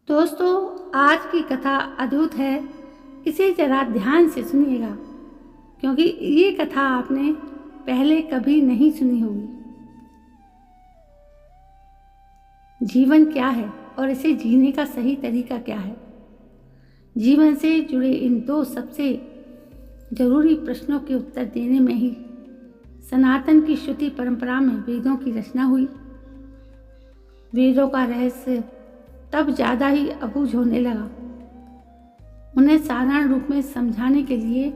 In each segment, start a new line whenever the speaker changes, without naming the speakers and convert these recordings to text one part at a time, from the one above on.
दोस्तों, आज की कथा अद्भुत है। इसे जरा ध्यान से सुनिएगा, क्योंकि ये कथा आपने पहले कभी नहीं सुनी होगी। जीवन क्या है और इसे जीने का सही तरीका क्या है? जीवन से जुड़े इन दो सबसे जरूरी प्रश्नों के उत्तर देने में ही सनातन की श्रुति परंपरा में वेदों की रचना हुई। वेदों का रहस्य तब ज़्यादा ही अबूझ होने लगा। उन्हें साधारण रूप में समझाने के लिए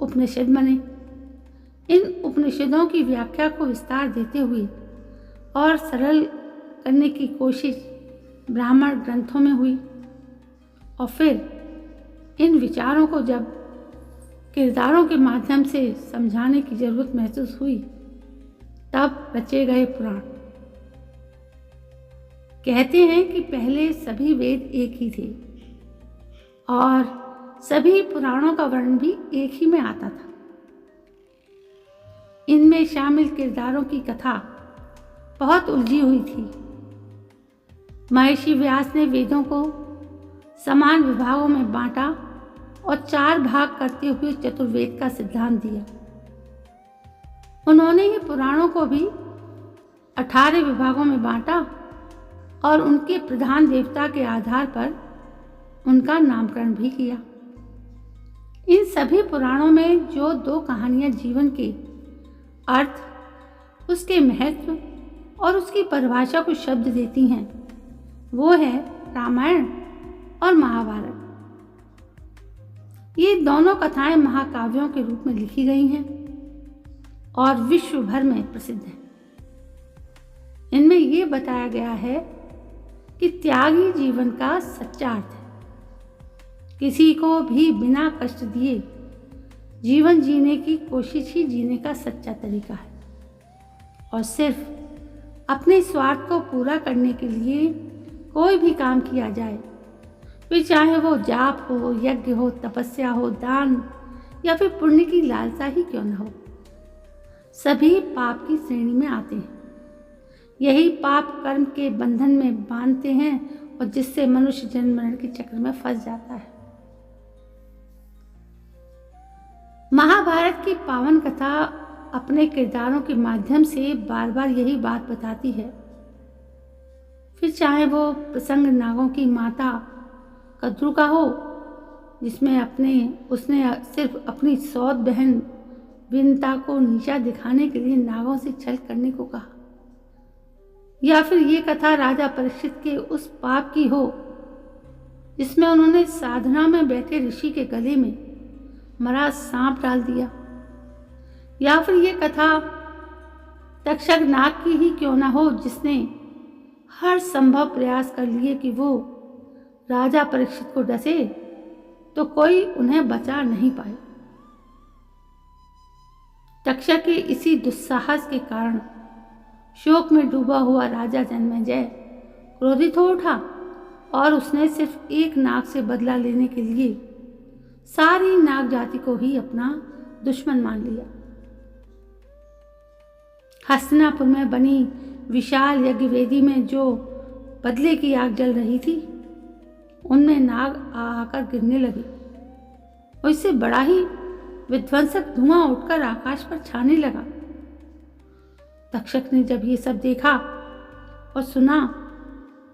उपनिषद बने। इन उपनिषदों की व्याख्या को विस्तार देते हुए और सरल करने की कोशिश ब्राह्मण ग्रंथों में हुई, और फिर इन विचारों को जब किरदारों के माध्यम से समझाने की जरूरत महसूस हुई, तब रचे गए पुराण। कहते हैं कि पहले सभी वेद एक ही थे और सभी पुराणों का वर्णन भी एक ही में आता था। इनमें शामिल किरदारों की कथा बहुत उलझी हुई थी। महर्षि व्यास ने वेदों को समान विभागों में बांटा और 4 भाग करते हुए चतुर्वेद का सिद्धांत दिया। उन्होंने ही पुराणों को भी 18 विभागों में बांटा और उनके प्रधान देवता के आधार पर उनका नामकरण भी किया। इन सभी पुराणों में जो 2 कहानियां जीवन के अर्थ, उसके महत्व और उसकी परिभाषा को शब्द देती हैं, वो है रामायण और महाभारत। ये दोनों कथाएं महाकाव्यों के रूप में लिखी गई हैं और विश्व भर में प्रसिद्ध हैं। इनमें ये बताया गया है कि त्याग ही जीवन का सच्चा अर्थ है। किसी को भी बिना कष्ट दिए जीवन जीने की कोशिश ही जीने का सच्चा तरीका है, और सिर्फ अपने स्वार्थ को पूरा करने के लिए कोई भी काम किया जाए, फिर चाहे वो जाप हो, यज्ञ हो, तपस्या हो, दान या फिर पुण्य की लालसा ही क्यों न हो, सभी पाप की श्रेणी में आते हैं। यही पाप कर्म के बंधन में बांधते हैं और जिससे मनुष्य जन्म मरण के चक्र में फंस जाता है। महाभारत की पावन कथा अपने किरदारों के माध्यम से बार बार यही बात बताती है। फिर चाहे वो प्रसंग नागों की माता कद्रू का हो, जिसमें उसने सिर्फ अपनी सौत बहन विनता को नीचा दिखाने के लिए नागों से छल करने को कहा, या फिर ये कथा राजा परीक्षित के उस पाप की हो जिसमें उन्होंने साधना में बैठे ऋषि के गले में मरा सांप डाल दिया, या फिर ये कथा तक्षक नाग की ही क्यों ना हो, जिसने हर संभव प्रयास कर लिए कि वो राजा परीक्षित को डसे तो कोई उन्हें बचा नहीं पाए। तक्षक के इसी दुस्साहस के कारण शोक में डूबा हुआ राजा जन्मेजय क्रोधित हो उठा और उसने सिर्फ एक नाग से बदला लेने के लिए सारी नाग जाति को ही अपना दुश्मन मान लिया। हस्तिनापुर में बनी विशाल यज्ञवेदी में जो बदले की आग जल रही थी, उनमें नाग आकर गिरने लगे और इससे बड़ा ही विध्वंसक धुआं उठकर आकाश पर छाने लगा। तक्षक ने जब ये सब देखा और सुना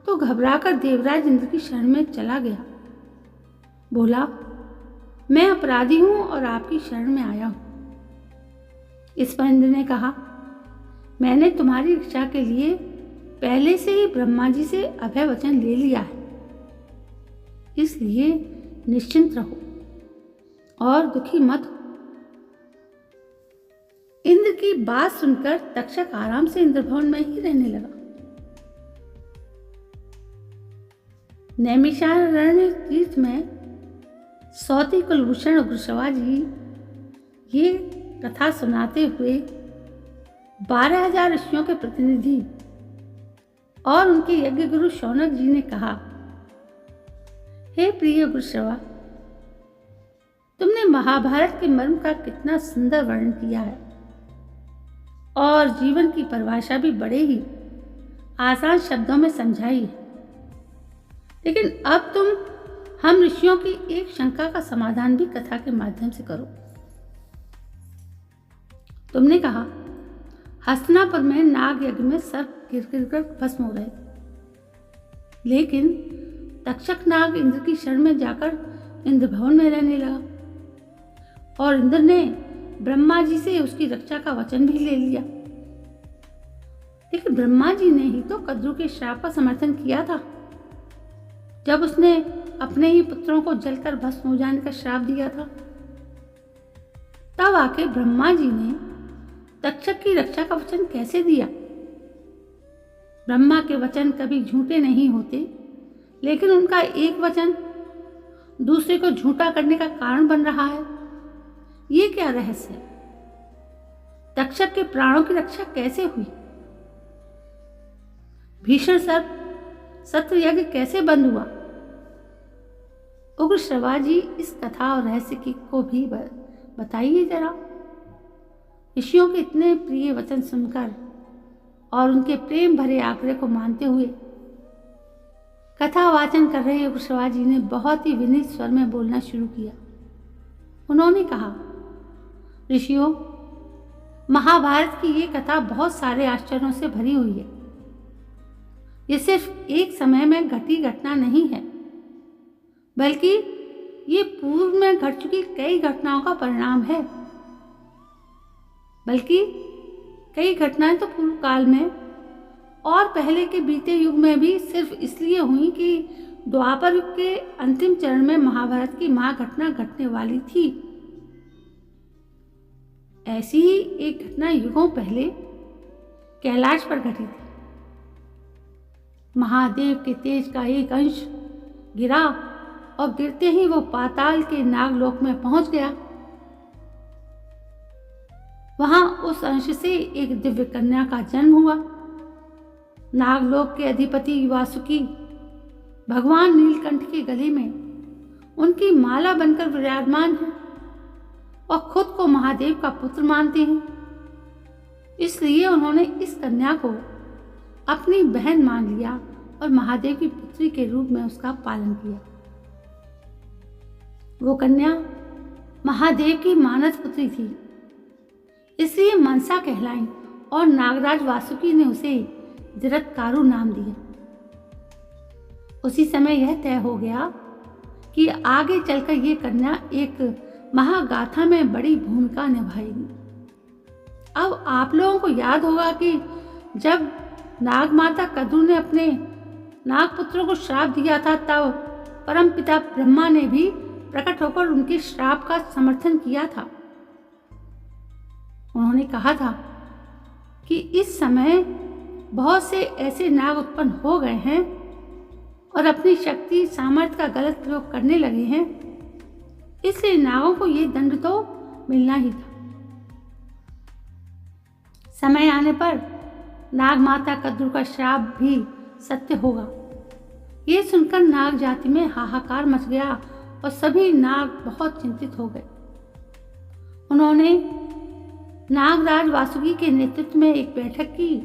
तो घबराकर देवराज इंद्र की शरण में चला गया। बोला, मैं अपराधी हूं और आपकी शरण में आया हूं। इस पर इंद्र ने कहा, मैंने तुम्हारी रक्षा के लिए पहले से ही ब्रह्मा जी से अभय वचन ले लिया है, इसलिए निश्चिंत रहो और दुखी मत हो। इंद्र की बात सुनकर तक्षक आराम से इंद्रभवन में ही रहने लगा। नैमिषारण्य तीर्थ में सौती कुलभूषण वृषभा जी ये कथा सुनाते हुए 12,000 ऋषियों के प्रतिनिधि और उनके यज्ञ गुरु शौनक जी ने कहा, हे प्रिय वृषभा, तुमने महाभारत के मर्म का कितना सुंदर वर्णन किया है और जीवन की परिभाषा भी बड़े ही आसान शब्दों में समझाई है। लेकिन अब तुम हम ऋषियों की एक शंका का समाधान भी कथा के माध्यम से करो। तुमने कहा हस्तिनापुर में नाग यज्ञ में सर्प गिर गिर कर भस्म हो रहे, लेकिन तक्षक नाग इंद्र की शरण में जाकर इंद्र भवन में रहने लगा और इंद्र ने ब्रह्मा जी से उसकी रक्षा का वचन भी ले लिया। लेकिन ब्रह्मा जी ने ही तो कद्रु के श्राप का समर्थन किया था जब उसने अपने ही पुत्रों को जलकर भस्म हो जाने का श्राप दिया था। तब आके ब्रह्मा जी ने तक्षक की रक्षा का वचन कैसे दिया? ब्रह्मा के वचन कभी झूठे नहीं होते, लेकिन उनका एक वचन दूसरे को झूठा करने का कारण बन रहा है। ये क्या रहस्य है? तक्षक के प्राणों की रक्षा कैसे हुई? भीषण सर्प सत्र यज्ञ कैसे बंद हुआ? उग्र श्रवा जी इस कथा और रहस्य की को भी बताइए जरा। ऋषियों के इतने प्रिय वचन सुनकर और उनके प्रेम भरे आग्रह को मानते हुए कथा वाचन कर रहे उग्र श्रवा जी ने बहुत ही विनीत स्वर में बोलना शुरू किया। उन्होंने कहा, ऋषियों, महाभारत की ये कथा बहुत सारे आश्चर्यों से भरी हुई है। ये सिर्फ एक समय में घटी घटना नहीं है, बल्कि ये पूर्व में घट चुकी कई घटनाओं का परिणाम है। बल्कि कई घटनाएं तो पूर्व काल में और पहले के बीते युग में भी सिर्फ इसलिए हुई कि द्वापर युग के अंतिम चरण में महाभारत की महाघटना घटने वाली थी। ऐसी ही एक घटना युगों पहले कैलाश पर घटी थी। महादेव के तेज का एक अंश गिरा और गिरते ही वो पाताल के नागलोक में पहुंच गया। वहां उस अंश से एक दिव्य कन्या का जन्म हुआ। नागलोक के अधिपति वासुकी भगवान नीलकंठ के गले में उनकी माला बनकर विराजमान है और खुद को महादेव का पुत्र मानते हैं। इसलिए उन्होंने इस कन्या को अपनी बहन मान लिया और महादेव की पुत्री के रूप में उसका पालन किया। वो कन्या महादेव की मानस पुत्री थी, इसलिए मनसा कहलाई और नागराज वासुकी ने उसे जरत्कारु नाम दिया। उसी समय यह तय हो गया कि आगे चलकर ये कन्या एक महागाथा में बड़ी भूमिका निभाएगी। अब आप लोगों को याद होगा कि जब नागमाता कद्रु ने अपने नागपुत्रों को श्राप दिया था, तब परमपिता ब्रह्मा ने भी प्रकट होकर उनके श्राप का समर्थन किया था। उन्होंने कहा था कि इस समय बहुत से ऐसे नाग उत्पन्न हो गए हैं और अपनी शक्ति सामर्थ्य का गलत प्रयोग करने लगे हैं, इसलिए नागों को ये दंड तो मिलना ही था। समय आने पर नाग माता कद्रु का श्राप भी सत्य होगा। ये सुनकर नाग जाति में हाहाकार मच गया और सभी नाग बहुत चिंतित हो गए। उन्होंने नागराज वासुकी के नेतृत्व में एक बैठक की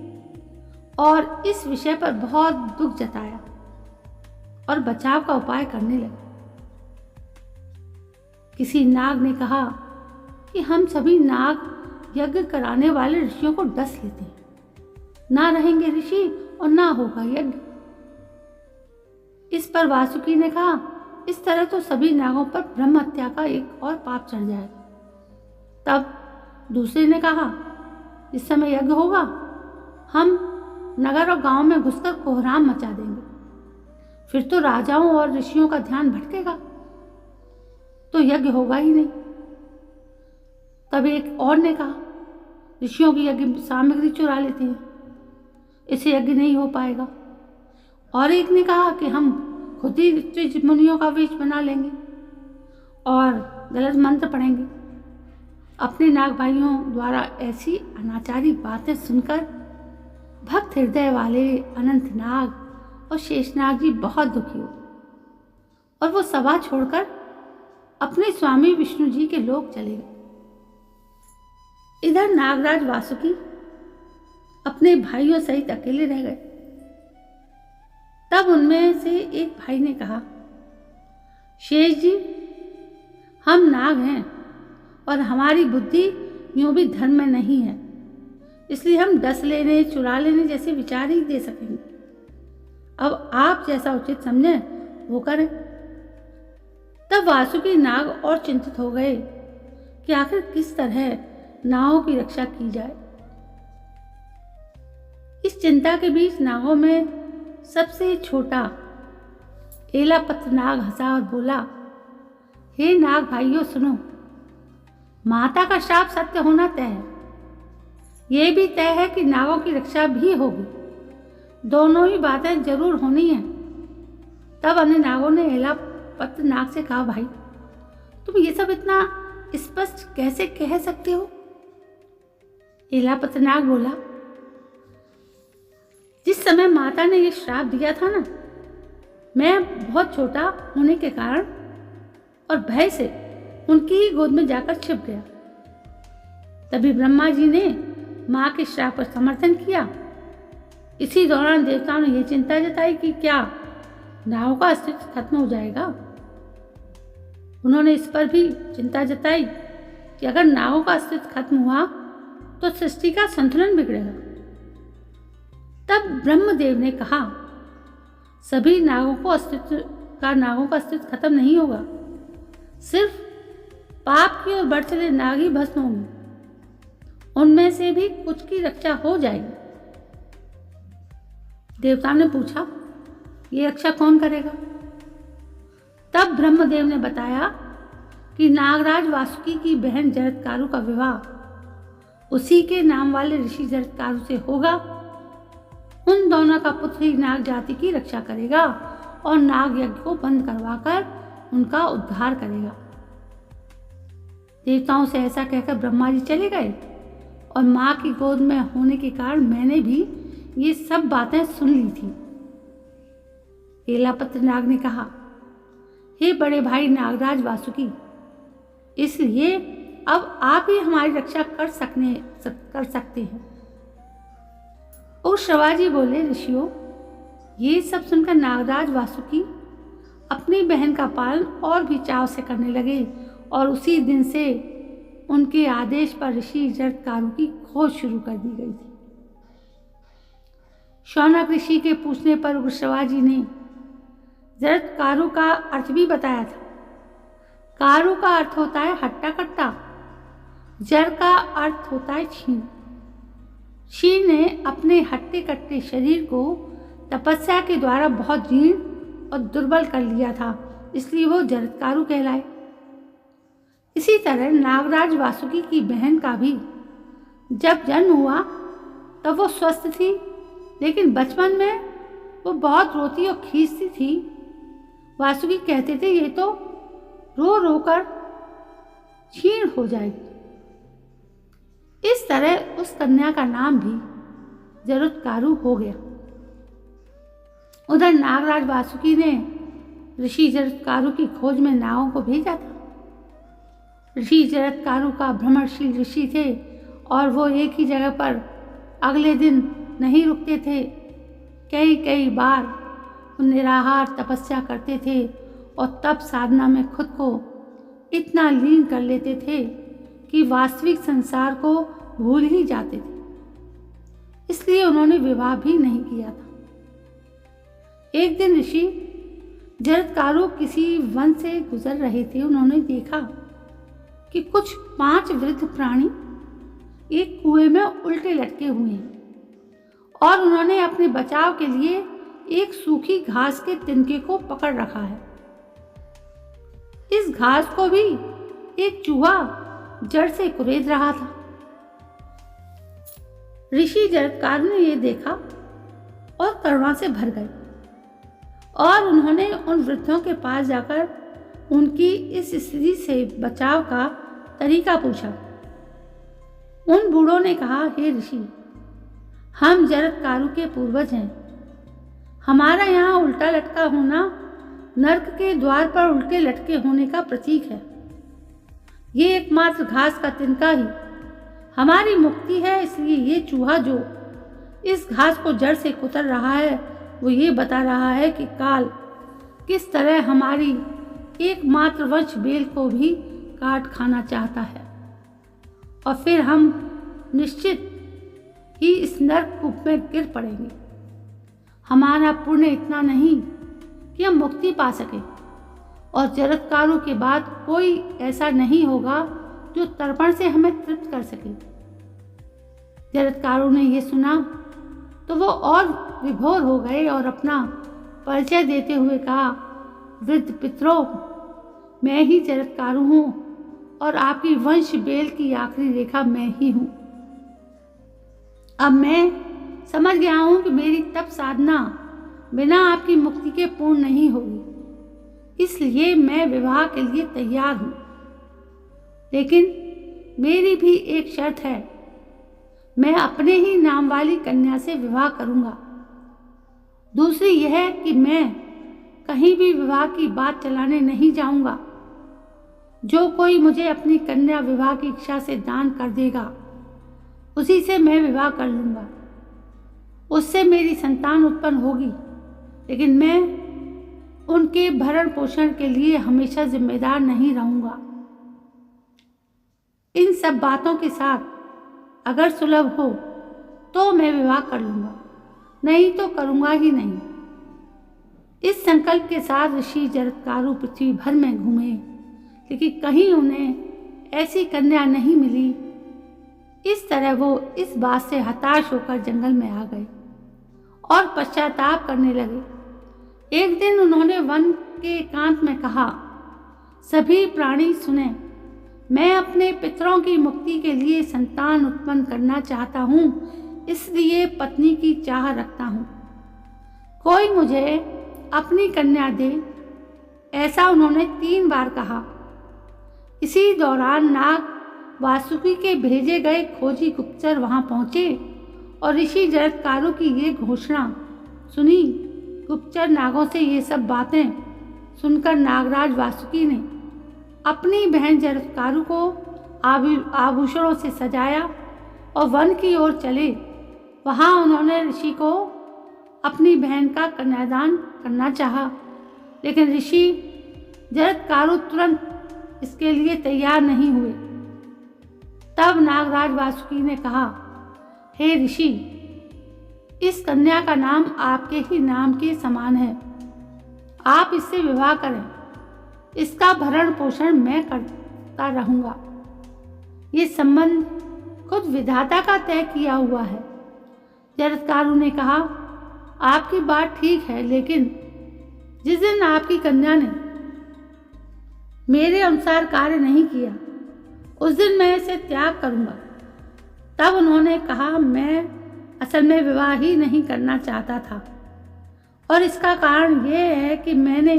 और इस विषय पर बहुत दुख जताया और बचाव का उपाय करने लगे। किसी नाग ने कहा कि हम सभी नाग यज्ञ कराने वाले ऋषियों को डस लेते हैं, ना रहेंगे ऋषि और ना होगा यज्ञ। इस पर वासुकी ने कहा, इस तरह तो सभी नागों पर ब्रह्म हत्या का एक और पाप चढ़ जाएगा। तब दूसरे ने कहा, इस समय यज्ञ होगा, हम नगर और गांव में घुसकर कोहराम मचा देंगे, फिर तो राजाओं और ऋषियों का ध्यान भटकेगा, तो यज्ञ होगा ही नहीं। तब एक और ने कहा, ऋषियों की यज्ञ सामग्री चुरा लेते हैं, इससे यज्ञ नहीं हो पाएगा। और एक ने कहा कि हम खुद ही ऋषि मुनियों का वेश बना लेंगे और गलत मंत्र पढ़ेंगे। अपने नाग भाइयों द्वारा ऐसी अनाचारी बातें सुनकर भक्त हृदय वाले अनंत नाग और शेषनाग जी बहुत दुखी हुए और वो सभा छोड़कर अपने स्वामी विष्णु जी के लोक चले गए। इधर नागराज वासुकी अपने भाइयों सहित अकेले रह गए। तब उनमें से एक भाई ने कहा, शेष जी, हम नाग हैं और हमारी बुद्धि यूं भी धर्म में नहीं है, इसलिए हम डस लेने, चुरा लेने जैसे विचार ही दे सकेंगे। अब आप जैसा उचित समझें वो करें। तब वासुकी नाग और चिंतित हो गए कि आखिर किस तरह नावों की रक्षा की जाए। इस चिंता के बीच नागों में सबसे छोटा एलापत्र नाग हंसा और बोला, हे नाग भाइयों सुनो, माता का श्राप सत्य होना तय है। यह भी तय है कि नागों की रक्षा भी होगी। दोनों ही बातें जरूर होनी हैं। तब अन्य नागों ने एलापत्र नाग से कहा, भाई तुम ये सब इतना स्पष्ट कैसे कह सकते हो? एलापत्र नाग बोला, जिस समय माता ने ये श्राप दिया था ना, मैं बहुत छोटा होने के कारण और भय से उनकी ही गोद में जाकर छिप गया। तभी ब्रह्मा जी ने माँ के श्राप पर समर्थन किया। इसी दौरान देवताओं ने यह चिंता जताई कि क्या नाव का अस्तित्व खत्म हो जाएगा। उन्होंने इस पर भी चिंता जताई कि अगर नावों का अस्तित्व खत्म हुआ तो सृष्टि का संतुलन बिगड़ेगा। तब ब्रह्मदेव ने कहा, सभी नागों का अस्तित्व खत्म नहीं होगा, सिर्फ पाप की ओर बढ़ चले नाग ही भस्म होंगे। उनमें से भी कुछ की रक्षा हो जाएगी। देवताओं ने पूछा, ये रक्षा कौन करेगा? तब ब्रह्मदेव ने बताया कि नागराज वासुकी की बहन जरत्कारु का विवाह उसी के नाम वाले ऋषि जरत्कारु से होगा। उन दोनों का पुत्र ही नाग जाति की रक्षा करेगा और नाग यज्ञ को बंद करवाकर उनका उद्धार करेगा। देवताओं से ऐसा कहकर ब्रह्मा जी चले गए और माँ की गोद में होने के कारण मैंने भी ये सब बातें सुन ली थी। एलापत्र नाग ने कहा, हे बड़े भाई नागराज वासुकी, इसलिए अब आप ही हमारी रक्षा कर सकते हैं। और श्रवाजी बोले, ऋषियों, ये सब सुनकर नागराज वासुकी अपनी बहन का पालन और भी चाव से करने लगे और उसी दिन से उनके आदेश पर ऋषि जरत्कारु की खोज शुरू कर दी गई थी। शौनक ऋषि के पूछने पर उग्रश्रवाजी ने जरत्कारु का अर्थ भी बताया था। कारु का अर्थ होता है हट्टा कट्टा, जर का अर्थ होता है छीन। ऋषि ने अपने हट्टे कट्टे शरीर को तपस्या के द्वारा बहुत जीर्ण और दुर्बल कर लिया था, इसलिए वो जरत्कारु कहलाए। इसी तरह नागराज वासुकी की बहन का भी जब जन्म हुआ तब वो स्वस्थ थी, लेकिन बचपन में वो बहुत रोती और खींचती थी। वासुकी कहते थे, ये तो रो रो कर क्षीण हो जाएगी। इस तरह उस कन्या का नाम भी जरत्कारु हो गया। उधर नागराज वासुकी ने ऋषि जरत्कारु की खोज में नावों को भेजा था। ऋषि जरत्कारु का भ्रमणशील ऋषि थे और वो एक ही जगह पर अगले दिन नहीं रुकते थे। कई कई बार वो निराहार तपस्या करते थे और तप साधना में खुद को इतना लीन कर लेते थे कि वास्तविक संसार को भूल ही जाते थे। इसलिए उन्होंने विवाह भी नहीं किया था। एक दिन ऋषि जरत्कारु किसी वन से गुजर रहे थे। उन्होंने देखा कि कुछ 5 वृद्ध प्राणी एक कुएं में उल्टे लटके हुए हैं और उन्होंने अपने बचाव के लिए एक सूखी घास के तिनके को पकड़ रखा है। इस घास को भी एक चूहा जड़ से कुरेद रहा था। ऋषि जरत्कारु ने यह देखा और करुणा से भर गए और उन्होंने उन वृद्धों के पास जाकर उनकी इस स्थिति से बचाव का तरीका पूछा। उन बूढ़ों ने कहा, हे ऋषि, हम जरत्कारु के पूर्वज हैं। हमारा यहाँ उल्टा लटका होना नर्क के द्वार पर उल्टे लटके होने का प्रतीक है। ये एकमात्र घास का तिनका ही हमारी मुक्ति है, इसलिए ये चूहा जो इस घास को जड़ से कुतर रहा है वो ये बता रहा है कि काल किस तरह हमारी एकमात्र वंश बेल को भी काट खाना चाहता है और फिर हम निश्चित ही इस नरक कूप में गिर पड़ेंगे। हमारा पुण्य इतना नहीं कि हम मुक्ति पा सके और जरत्कारों के बाद कोई ऐसा नहीं होगा जो तर्पण से हमें तृप्त कर सके। जरत्कारों ने यह सुना तो वो और विभोर हो गए और अपना परिचय देते हुए कहा, वृद्ध पितरों, मैं ही जरत्कारु हूँ और आपकी वंश बेल की आखिरी रेखा मैं ही हूँ। अब मैं समझ गया हूँ कि मेरी तप साधना बिना आपकी मुक्ति के पूर्ण नहीं होगी, इसलिए मैं विवाह के लिए तैयार हूँ। लेकिन मेरी भी एक शर्त है, मैं अपने ही नाम वाली कन्या से विवाह करूँगा। दूसरी यह कि मैं कहीं भी विवाह की बात चलाने नहीं जाऊँगा। जो कोई मुझे अपनी कन्या विवाह की इच्छा से दान कर देगा, उसी से मैं विवाह कर लूँगा। उससे मेरी संतान उत्पन्न होगी, लेकिन मैं उनके भरण पोषण के लिए हमेशा जिम्मेदार नहीं रहूँगा। इन सब बातों के साथ अगर सुलभ हो तो मैं विवाह कर लूँगा, नहीं तो करूँगा ही नहीं। इस संकल्प के साथ ऋषि जरत्कारु पृथ्वी भर में घूमे, लेकिन कहीं उन्हें ऐसी कन्या नहीं मिली। इस तरह वो इस बात से हताश होकर जंगल में आ गए और पश्चाताप करने लगे। एक दिन उन्होंने वन के एकांत में कहा, सभी प्राणी सुने, मैं अपने पितरों की मुक्ति के लिए संतान उत्पन्न करना चाहता हूँ, इसलिए पत्नी की चाह रखता हूँ। कोई मुझे अपनी कन्या दे, ऐसा उन्होंने 3 बार कहा। इसी दौरान नाग वासुकी के भेजे गए खोजी गुप्तचर वहां पहुंचे और ऋषि जरत्कारु की ये घोषणा सुनी। गुप्तचर नागों से ये सब बातें सुनकर नागराज वासुकी ने अपनी बहन जरत्कारु को आभूषणों से सजाया और वन की ओर चले। वहां उन्होंने ऋषि को अपनी बहन का कन्यादान करना चाहा, लेकिन ऋषि जरत्कारु तुरंत इसके लिए तैयार नहीं हुए। तब नागराज वासुकी ने कहा, हे ऋषि, इस कन्या का नाम आपके ही नाम के समान है, आप इससे विवाह करें। इसका भरण पोषण मैं करता रहूँगा। ये संबंध खुद विधाता का तय किया हुआ है। जरत्कारु ने कहा, आपकी बात ठीक है, लेकिन जिस दिन आपकी कन्या ने मेरे अनुसार कार्य नहीं किया, उस दिन मैं इसे त्याग करूँगा। तब उन्होंने कहा, मैं असल में विवाह ही नहीं करना चाहता था और इसका कारण यह है कि मैंने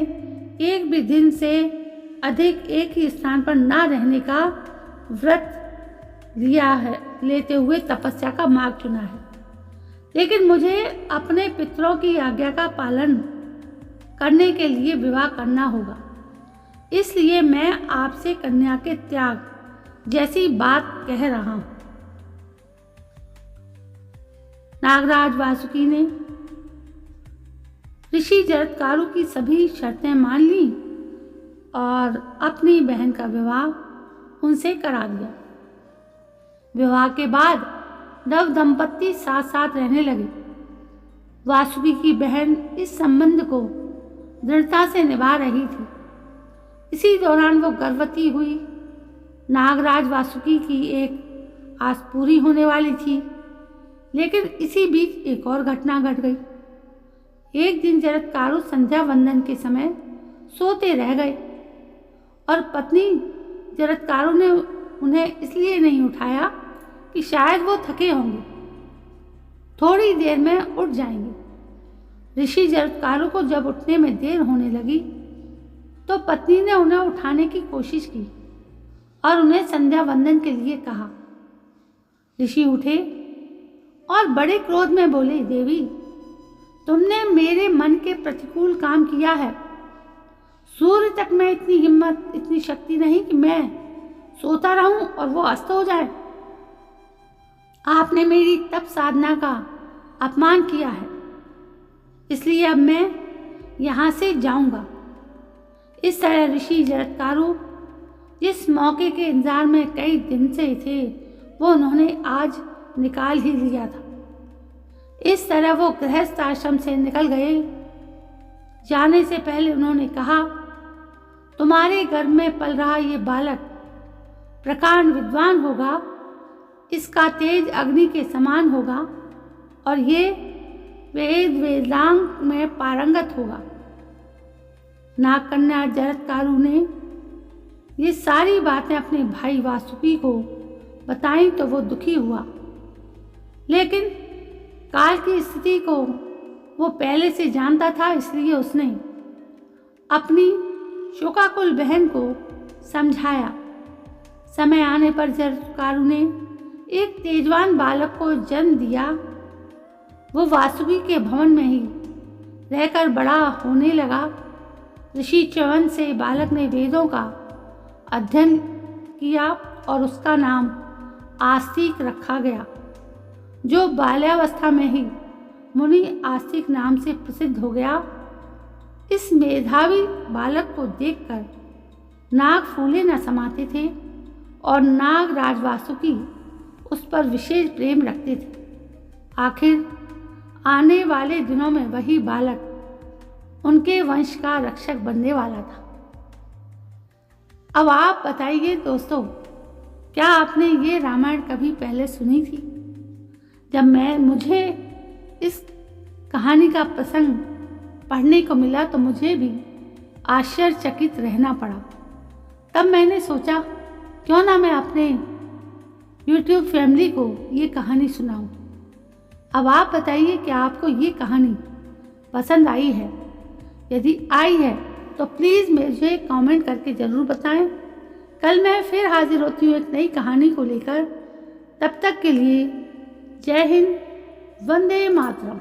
एक भी दिन से अधिक एक ही स्थान पर ना रहने का व्रत लिया है, लेते हुए तपस्या का मार्ग चुना है। लेकिन मुझे अपने पितरों की आज्ञा का पालन करने के लिए विवाह करना होगा, इसलिए मैं आपसे कन्या के त्याग जैसी बात कह रहा हूं। नागराज वासुकी ने ऋषि जरत्कारु की सभी शर्तें मान ली और अपनी बहन का विवाह उनसे करा दिया। विवाह के बाद नव दंपत्ति साथ साथ रहने लगे। वासुकी की बहन इस संबंध को दृढ़ता से निभा रही थी। इसी दौरान वो गर्भवती हुई। नागराज वासुकी की एक आस पूरी होने वाली थी, लेकिन इसी बीच एक और घटना घट गई। एक दिन जरत्कारु संध्या वंदन के समय सोते रह गए और पत्नी जरत्कारु ने उन्हें इसलिए नहीं उठाया कि शायद वो थके होंगे, थोड़ी देर में उठ जाएंगे। ऋषि जरत्कारु को जब उठने में देर होने लगी तो पत्नी ने उन्हें उठाने की कोशिश की और उन्हें संध्या वंदन के लिए कहा। ऋषि उठे और बड़े क्रोध में बोले, देवी, तुमने मेरे मन के प्रतिकूल काम किया है। सूर्य तक में इतनी हिम्मत, इतनी शक्ति नहीं कि मैं सोता रहूं और वो अस्त हो जाए। आपने मेरी तप साधना का अपमान किया है। इसलिए अब मैं यहाँ से जाऊँगा। इस तरह ऋषि जरत्कारु जिस मौके के इंतजार में कई दिन से थे वो उन्होंने आज निकाल ही लिया था। इस तरह वो गृहस्थ आश्रम से निकल गए। जाने से पहले उन्होंने कहा, तुम्हारे गर्भ में पल रहा ये बालक प्रकांड विद्वान होगा, इसका तेज अग्नि के समान होगा और ये वेद वेदांग में पारंगत होगा। नागकन्या जरत्कारु ने ये सारी बातें अपने भाई वासुकी को बताई तो वो दुखी हुआ, लेकिन काल की स्थिति को वो पहले से जानता था, इसलिए उसने अपनी शोकाकुल बहन को समझाया। समय आने पर जरत्कारु ने एक तेजवान बालक को जन्म दिया। वो वासुकी के भवन में ही रहकर बड़ा होने लगा। ऋषि च्यवन से बालक ने वेदों का अध्ययन किया और उसका नाम आस्तिक रखा गया, जो बाल्यावस्था में ही मुनि आस्तिक नाम से प्रसिद्ध हो गया। इस मेधावी बालक को देखकर नाग फूले न समाते थे और नागराज वासुकी उस पर विशेष प्रेम रखते थे। आखिर आने वाले दिनों में वही बालक उनके वंश का रक्षक बनने वाला था। अब आप बताइए दोस्तों, क्या आपने ये रामायण कभी पहले सुनी थी? जब मुझे इस कहानी का प्रसंग पढ़ने को मिला तो मुझे भी आश्चर्यचकित रहना पड़ा। तब मैंने सोचा क्यों ना मैं अपने YouTube फैमिली को ये कहानी सुनाऊं। अब आप बताइए कि आपको ये कहानी पसंद आई है? यदि आई है तो प्लीज़ मुझे कमेंट करके ज़रूर बताएं। कल मैं फिर हाजिर होती हूँ एक नई कहानी को लेकर। तब तक के लिए जय हिंद, वंदे मातरम।